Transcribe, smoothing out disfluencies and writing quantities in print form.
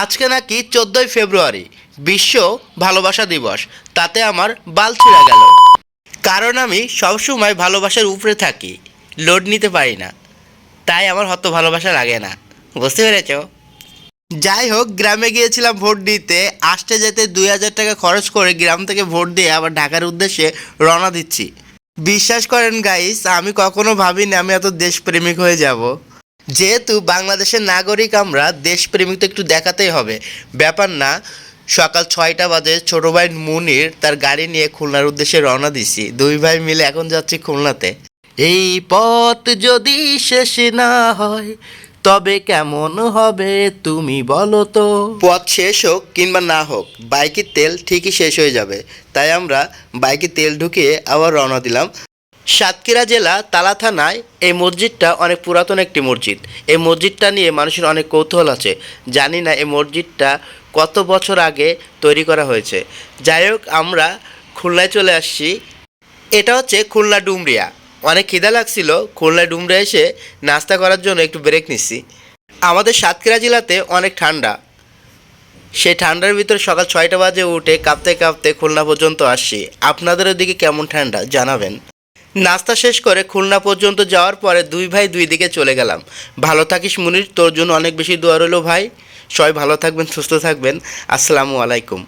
আজকে নাকি 14ই ফেব্রুয়ারি বিশ্ব ভালোবাসা দিবস। তাতে আমার বাল ছিঁড়া গেল, কারণ আমি সবসময় ভালোবাসার উপরে থাকি, লোড নিতে পারি না। তাই আমার হয়তো ভালোবাসা লাগে না, বুঝতে পেরেছ? যাই হোক, গ্রামে গিয়েছিলাম ভোট দিতে। আসতে যেতে 2000 টাকা খরচ করে গ্রাম থেকে ভোট দিয়ে আবার ঢাকার উদ্দেশ্যে রওনা দিচ্ছি। বিশ্বাস করেন গাইস, আমি কখনো ভাবিনি আমি এত দেশপ্রেমিক হয়ে যাব। যেহেতু বাংলাদেশের নাগরিক, আমরা দেশপ্রেমিক তো একটু দেখাতেই হবে, ব্যাপার না। সকাল 6টা বাজে ছোট ভাই মুনির তার গাড়ি নিয়ে খুলনার উদ্দেশ্যে রওনা দিছি। দুই ভাই মিলে এখন যাচ্ছি খুলনাতে। এই পথ যদি শেষ না হয় তবে কেমন হবে তুমি বলো তো। পথ শেষ হোক কিংবা না হোক, বাইকের তেল ঠিকই শেষ হয়ে যাবে। তাই আমরা বাইকে তেল ঢুকিয়ে আবার রওনা দিলাম। সাতক্ষীরা জেলা তালা থানায় এই মসজিদটা অনেক পুরাতন একটি মসজিদ। এই মসজিদটা নিয়ে মানুষের অনেক কৌতূহল আছে। জানি না এই মসজিদটা কত বছর আগে তৈরি করা হয়েছে। যাই হোক, আমরা খুলনায় চলে আসছি। এটা হচ্ছে খুলনা ডুমরিয়া। অনেক খিদা লাগছিল, খুলনা ডুমরিয়া এসে নাস্তা করার জন্য একটু ব্রেক নিচ্ছি। আমাদের সাতক্ষীরা জেলাতে অনেক ঠান্ডা। সেই ঠান্ডার ভিতরে সকাল 6টা বাজে উঠে কাঁপতে কাঁপতে খুলনা পর্যন্ত আসছি। আপনাদের ওদিকে কেমন ঠান্ডা জানাবেন। নাস্তা শেষ করে খুলনা পর্যন্ত যাওয়ার পরে দুই ভাই দুই দিকে চলে গেলাম। ভালো থাকিস মুনির, তোর জন্য অনেক বেশি দোয়া রইল ভাই। সবাই ভালো থাকবেন, সুস্থ থাকবেন। আসসালামু আলাইকুম।